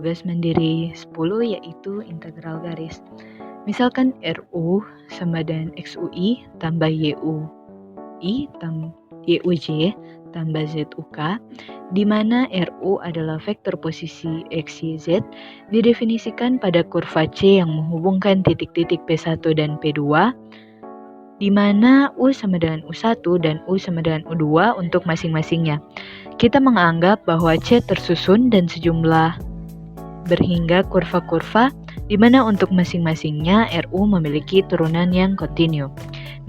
tugas mandiri 10 yaitu integral garis. Misalkan RU sama dengan XUI tambah YUI YUJ tambah ZUK, di mana RU adalah vektor posisi X, Y, Z, didefinisikan pada kurva C yang menghubungkan titik-titik P1 dan P2, di mana U sama dengan U1 dan U sama dengan U2 untuk masing-masingnya. Kita menganggap bahwa C tersusun dan sejumlah berhingga kurva-kurva, di mana untuk masing-masingnya RU memiliki turunan yang kontinu.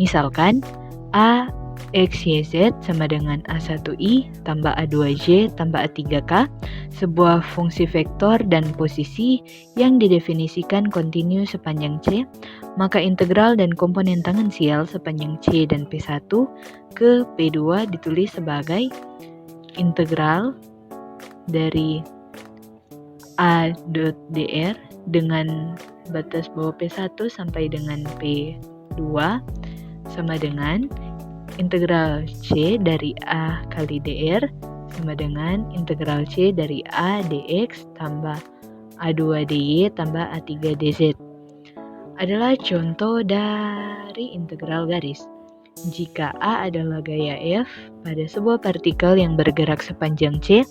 Misalkan A X, Y, Z sama dengan A1I tambah A2J tambah A3K, sebuah fungsi vektor dan posisi yang didefinisikan kontinu sepanjang C, maka integral dan komponen tangensial sepanjang C dan P1 ke P2 ditulis sebagai integral dari A.dr dengan batas bawah P1 sampai dengan P2 sama dengan integral C dari A kali dr sama dengan integral C dari A dx tambah A2 dy tambah A3 dz. Adalah contoh dari integral garis. Jika A adalah gaya F pada sebuah partikel yang bergerak sepanjang C,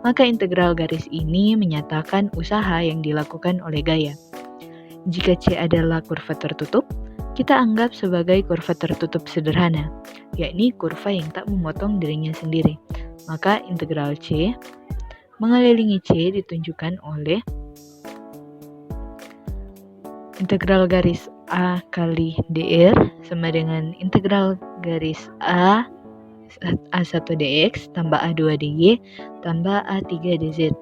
maka integral garis ini menyatakan usaha yang dilakukan oleh gaya. Jika C adalah kurva tertutup, kita anggap sebagai kurva tertutup sederhana, yakni kurva yang tak memotong dirinya sendiri. Maka integral C mengelilingi C ditunjukkan oleh integral garis A kali dr sama dengan integral garis A1 dx tambah A2 dy tambah A3 dz.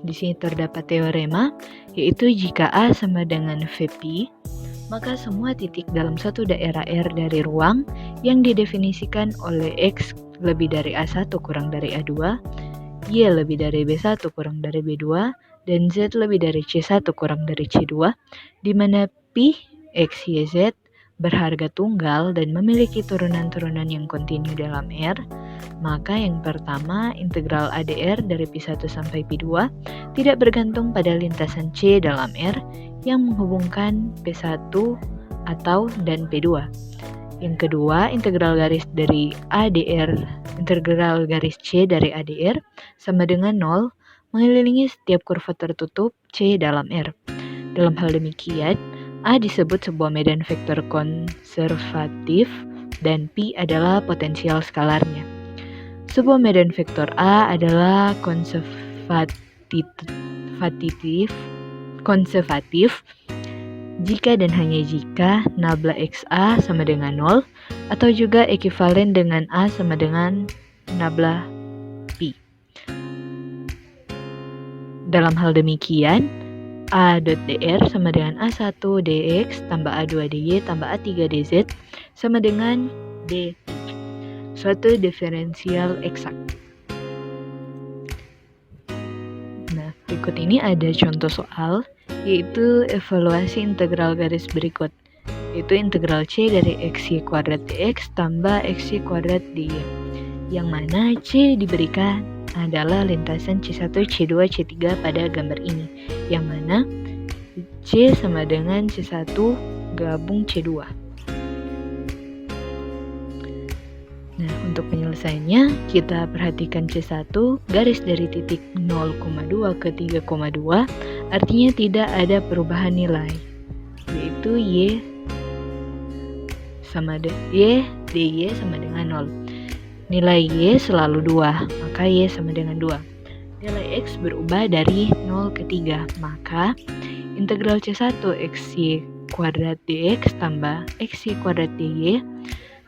Di sini terdapat teorema, yaitu jika A sama dengan Vp, maka semua titik dalam satu daerah R dari ruang yang didefinisikan oleh X lebih dari A1 kurang dari A2, Y lebih dari B1 kurang dari B2, dan Z lebih dari C1 kurang dari C2, di mana P, X, Y, Z berharga tunggal dan memiliki turunan-turunan yang kontinu dalam R, maka yang pertama, integral ADR dari P1 sampai P2 tidak bergantung pada lintasan C dalam R yang menghubungkan P1 atau dan P2. Yang kedua, integral garis dari ADR, integral garis C dari ADR sama dengan 0 mengelilingi setiap kurva tertutup C dalam R. Dalam hal demikian, A disebut sebuah medan vektor konservatif dan P adalah potensial skalarnya. Sebuah medan vektor A adalah konservatif jika dan hanya jika nabla XA sama dengan 0 atau juga ekivalen dengan A sama dengan nabla P. Dalam hal demikian, A.dr sama dengan A1 dx tambah A2 dy tambah A3 dz sama dengan D, suatu diferensial eksak. Nah, berikut ini ada contoh soal, yaitu evaluasi integral garis berikut, yaitu integral C dari XY kuadrat dx tambah XY kuadrat dy, yang mana C diberikan adalah lintasan C1, C2, C3 pada gambar ini, yang mana C sama dengan C1 gabung C2. Nah, untuk penyelesaiannya, kita perhatikan C1 garis dari titik 0,2 ke 3,2, artinya tidak ada perubahan nilai, yaitu Y dy sama dengan 0. Nilai Y selalu 2, maka Y sama dengan 2. Nilai X berubah dari 0 ke 3, maka integral C1 XY kuadrat dx tambah XY kuadrat dy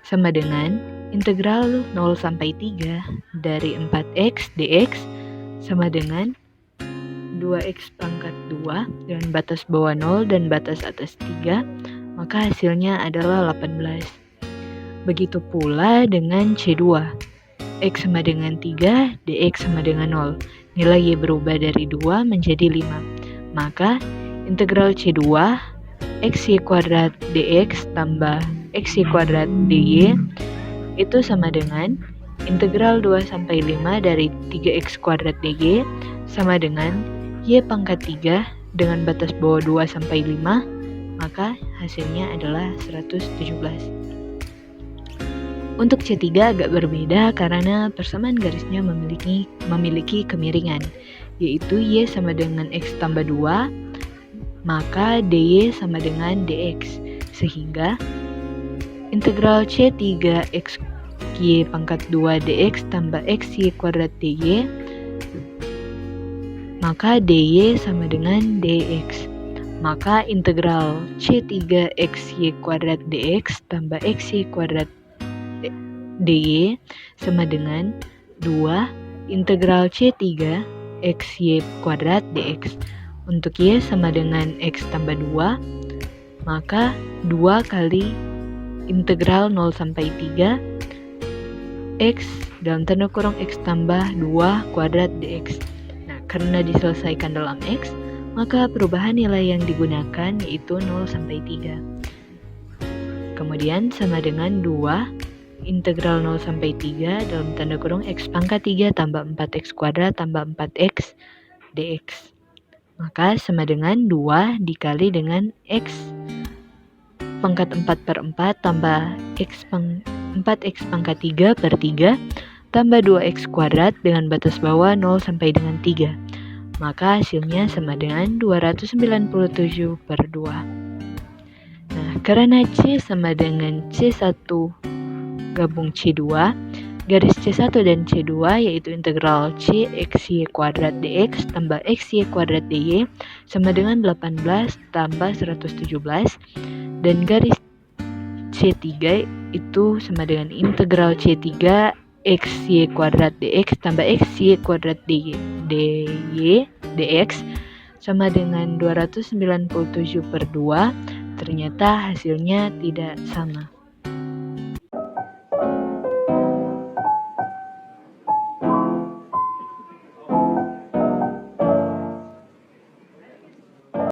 sama dengan integral 0 sampai 3 dari 4x dx sama dengan 2x pangkat 2 dengan batas bawah 0 dan batas atas 3, maka hasilnya adalah 18. Begitu pula dengan C2, X sama dengan 3, dx sama dengan 0. Nilai Y berubah dari 2 menjadi 5. Maka integral C2, XY kuadrat dx tambah XY kuadrat dy itu sama dengan Integral 2 sampai 5 dari 3x kuadrat dg sama dengan y pangkat 3 dengan batas bawah 2 sampai 5, maka hasilnya adalah 117. Untuk C3 agak berbeda karena persamaan garisnya memiliki kemiringan, yaitu y sama dengan x tambah 2, maka dy sama dengan dx, sehingga integral C3 x y pangkat 2 dx tambah x y kuadrat dy, maka dy sama dengan dx. Maka integral C3 x y kuadrat dx tambah x y kuadrat dy sama dengan 2 integral C3 x y kuadrat dx. Untuk y sama dengan x tambah 2, maka 2 kali integral 0 sampai 3 x dalam tanda kurung x tambah 2 kuadrat dx. Nah, karena diselesaikan dalam x, maka perubahan nilai yang digunakan yaitu 0 sampai 3. Kemudian sama dengan 2 integral 0 sampai 3 dalam tanda kurung x pangkat 3 tambah 4x kuadrat tambah 4x dx. Maka sama dengan 2 dikali dengan x pangkat 4 per 4 tambah 4x pangkat 3 per 3 tambah 2x kuadrat dengan batas bawah 0 sampai dengan 3. Maka hasilnya sama dengan 297 per 2. Nah, karena C sama dengan C1 gabung C2, garis C1 dan C2 yaitu integral C x y kuadrat dx tambah x y kuadrat dy sama dengan 18 tambah 117, dan garis C3 itu sama dengan integral C3 x y kuadrat dx tambah x y kuadrat dy dx sama dengan 297 per 2. Ternyata hasilnya tidak sama.